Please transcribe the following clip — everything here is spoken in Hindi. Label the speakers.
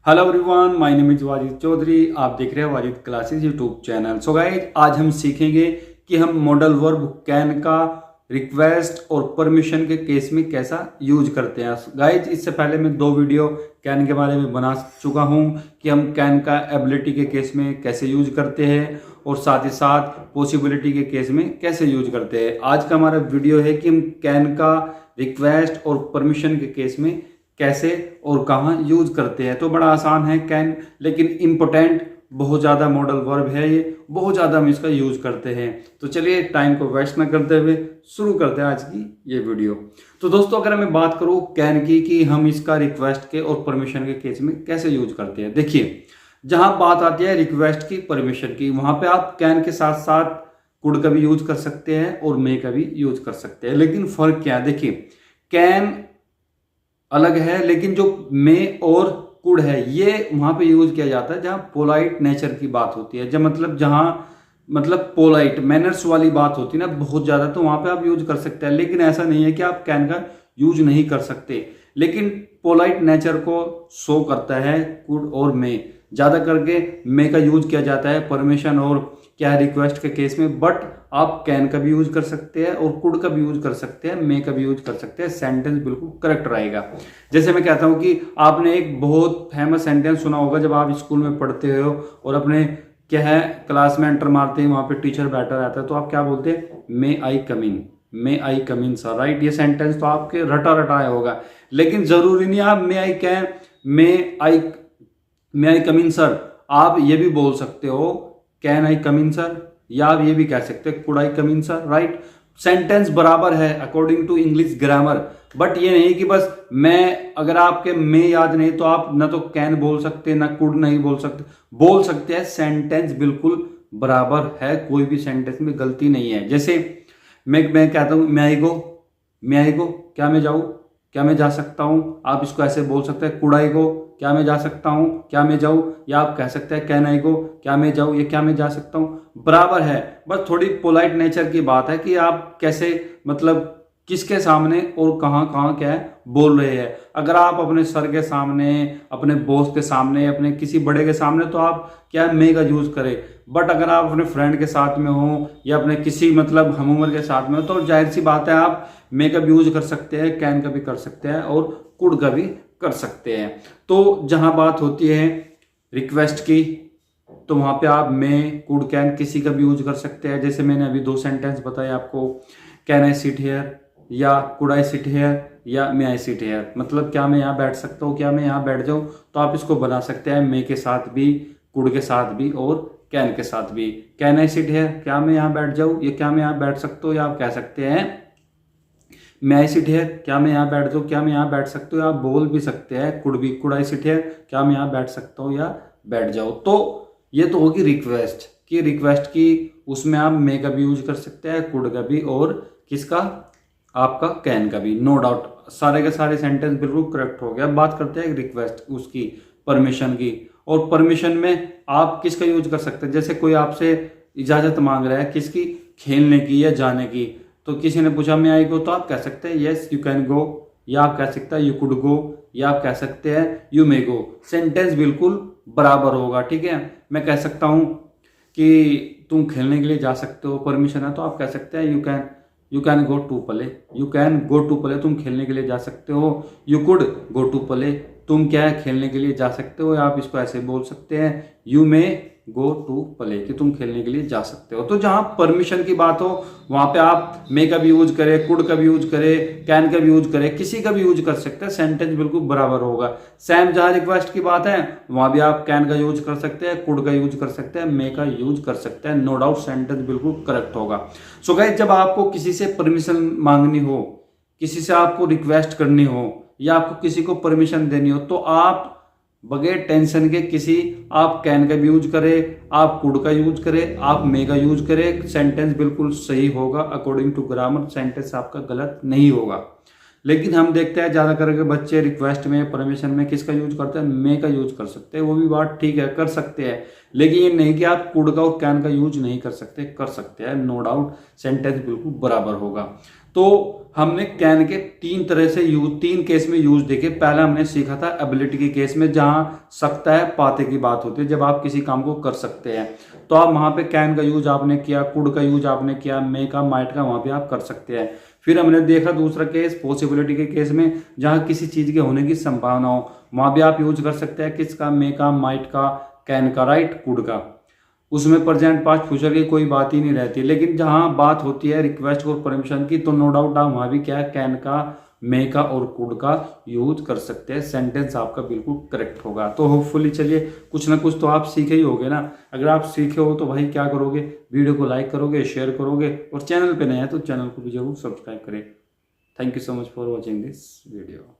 Speaker 1: Hello everyone, my name is Wajid Chaudhary. आप देख रहे हैं Wajid classes YouTube channel. So guys, आज हम सीखेंगे कि हम मॉडल वर्ब कैन का रिक्वेस्ट और परमिशन के केस में कैसा यूज करते हैं। गाइज, इससे पहले मैं 2 वीडियो कैन के बारे में बना चुका हूं कि हम कैन का एबिलिटी के केस में कैसे यूज करते हैं और साथ ही साथ पॉसिबिलिटी के केस में कैसे यूज करते हैं। आज का हमारा वीडियो है कि हम कैन का रिक्वेस्ट और परमिशन के केस में कैसे और कहाँ यूज करते हैं। तो बड़ा आसान है कैन, लेकिन इम्पोर्टेंट बहुत ज़्यादा मॉडल वर्ब है ये, बहुत ज़्यादा हम इसका यूज करते हैं। तो चलिए टाइम को वेस्ट न करते हुए शुरू करते हैं आज की ये वीडियो। तो दोस्तों, अगर मैं बात करूँ कैन की कि हम इसका रिक्वेस्ट के और परमिशन के केस में कैसे यूज करते हैं, देखिए जहाँ बात आती है रिक्वेस्ट की, परमिशन की, वहाँ पे आप कैन के साथ साथ कुड का भी यूज कर सकते हैं और मे का भी यूज कर सकते हैं। लेकिन फर्क क्या है, देखिए कैन अलग है, लेकिन जो मे और कुड है ये वहां पे यूज किया जाता है जहां पोलाइट नेचर की बात होती है। जब जहां पोलाइट मैनर्स वाली बात होती है ना बहुत ज्यादा, तो वहां पे आप यूज कर सकते हैं। लेकिन ऐसा नहीं है कि आप कैन का यूज नहीं कर सकते, लेकिन पोलाइट नेचर को शो करता है कुड और मे। ज्यादा करके मे का यूज किया जाता है परमिशन और क्या है रिक्वेस्ट के केस में, बट आप कैन का भी यूज कर सकते हैं और कुड का भी यूज कर सकते हैं, मे का भी यूज कर सकते हैं। सेंटेंस बिल्कुल करेक्ट रहेगा। जैसे मैं कहता हूं कि आपने एक बहुत फेमस सेंटेंस सुना होगा जब आप स्कूल में पढ़ते हो और अपने क्या है क्लास में एंटर मारते हैं, वहां पे टीचर बैठा रहता है, तो आप क्या बोलते हैं, मे आई come in, may I come in sir, right. ये सेंटेंस तो आपके रटा रटाया होगा, लेकिन जरूरी नहीं आप मे आई कम इन सर, आप ये भी बोल सकते हो can I come in sir, या आप ये भी कह सकते हैं could I come in sir, right. Sentence बराबर है according to English grammar, but ये नहीं कि बस मैं, अगर आपके में याद नहीं तो आप ना तो कैन बोल सकते ना कुड नहीं बोल सकते हैं। सेंटेंस बिल्कुल बराबर है, कोई भी सेंटेंस में गलती नहीं है। जैसे मैं कहता हूं मैं आई गो, क्या मैं जाऊं, क्या मैं जा सकता हूं, आप इसको ऐसे बोल सकते हैं कुड आई गो, क्या मैं जा सकता हूं, क्या मैं जाऊं, या आप कह सकते हैं कैन आई गो, क्या मैं जाऊं, ये क्या मैं जा सकता हूं, बराबर है। बस थोड़ी पोलाइट नेचर की बात है कि आप कैसे किसके सामने और कहां कहां क्या है बोल रहे हैं। अगर आप अपने सर के सामने, अपने बॉस के सामने, अपने किसी बड़े के सामने, तो आप क्या मे का यूज करें। बट अगर आप अपने फ्रेंड के साथ में हो या अपने किसी हम उम्र के साथ में हो, तो जाहिर सी बात है आप मे का भी यूज कर सकते हैं, कैन का भी कर सकते हैं और कुड का भी कर सकते हैं। तो जहां बात होती है रिक्वेस्ट की, तो वहां पे आप मे कुड कैन किसी का भी यूज कर सकते हैं। जैसे मैंने अभी 2 सेंटेंस बताए आपको, कैन आई सिट हेयर या कुड आई सिट हेयर या मे आई सिट हेयर, मतलब क्या मैं यहाँ बैठ सकता हूँ, क्या मैं यहाँ बैठ जाऊँ, तो आप इसको बना सकते हैं मे के साथ भी, कुड के साथ भी और कैन के साथ भी। कैन आई सिट हेयर, क्या मैं यहाँ बैठ जाऊँ, ये क्या मैं यहाँ बैठ सकता हूँ, या आप कह सकते हैं मे आई सिट हेयर, क्या मैं यहाँ बैठ जाऊँ, क्या मैं यहाँ बैठ सकते हो, आप बोल भी सकते हैं कुड आई सिट हेयर, क्या मैं यहाँ बैठ सकता हूँ या बैठ जाओ। तो ये तो होगी रिक्वेस्ट की, उसमें आप मे का भी यूज कर सकते हैं, कुड का भी और किसका, आपका कैन का भी। नो डाउट सारे के सारे सेंटेंस बिल्कुल करेक्ट हो गया। बात करते हैं रिक्वेस्ट उसकी, परमिशन की। और परमिशन में आप किसका यूज कर सकते हैं, जैसे कोई आपसे इजाजत मांग रहा है किसकी, खेलने की या जाने की, तो किसी ने पूछा मैं आई गो, तो आप कह सकते हैं यस यू कैन गो, या आप कह सकते हैं यू कुड गो, या आप कह सकते हैं यू मे गो। सेंटेंस बिल्कुल बराबर होगा, ठीक है। मैं कह सकता हूं कि तुम खेलने के लिए जा सकते हो, परमिशन है, तो आप कह सकते हैं you can go to play, तुम खेलने के लिए जा सकते हो। You could go to play, तुम क्या है खेलने के लिए जा सकते हो, या आप इसको ऐसे बोल सकते हैं you may go to play, कि तुम खेलने के लिए जा सकते हो। तो जहां परमिशन की बात हो वहां पे आप मे का भी यूज करें, कुड का भी यूज करें, कैन का भी यूज करें, किसी का भी यूज कर सकते हैं, सेंटेंस बिल्कुल बराबर होगा। सेम जहां रिक्वेस्ट की बात है वहां भी आप कैन का यूज कर सकते हैं, कुड का यूज कर सकते हैं, मे का यूज कर सकते हैं। नो डाउट सेंटेंस बिल्कुल करेक्ट होगा। सो गाइस, जब आपको किसी से परमिशन मांगनी हो, किसी से आपको रिक्वेस्ट करनी हो या आपको किसी को परमिशन देनी हो, तो आप बगैर टेंशन के आप कैन का भी यूज करें, आप कुड का यूज करें, आप मे का यूज करें, सेंटेंस बिल्कुल सही होगा अकॉर्डिंग टू ग्रामर, सेंटेंस आपका गलत नहीं होगा। लेकिन हम देखते हैं ज़्यादा करके बच्चे रिक्वेस्ट में, परमिशन में किसका यूज करते हैं, मे का यूज कर सकते हैं। वो भी बात ठीक है, कर सकते हैं, लेकिन ये नहीं कि आप कुड का और कैन का यूज नहीं कर सकते, कर सकते हैं, नो डाउट, सेंटेंस बिल्कुल बराबर होगा। तो हमने कैन के तीन तरह से यूज, तीन केस में यूज देखे। पहला हमने सीखा था एबिलिटी के केस में, जहां सकता है पाते की बात होती है, जब आप किसी काम को कर सकते हैं तो आप वहां पे कैन का यूज आपने किया, कुड का यूज आपने किया, मे का, माइट का वहां पे आप कर सकते हैं। फिर हमने देखा दूसरा केस पॉसिबिलिटी के केस में, जहां किसी चीज के होने की संभावना हो, वहां भी आप यूज कर सकते हैं किसका, मे का, माइट का, कैन का, राइट, कुड का। उसमें प्रेजेंट पास्ट फ्यूचर की कोई बात ही नहीं रहती। लेकिन जहां बात होती है रिक्वेस्ट और परमिशन की, तो नो डाउट आप वहां भी क्या है, कैन का, मे का और कुड का यूज कर सकते हैं। सेंटेंस आपका बिल्कुल करेक्ट होगा। तो होपफुली चलिए कुछ ना कुछ तो आप सीखे ही होगे ना। अगर आप सीखे हो तो भाई क्या करोगे, वीडियो को लाइक करोगे, शेयर करोगे, और चैनल पे नए हैं तो चैनल को भी जरूर सब्सक्राइब करें। Thank you so much for watching this video.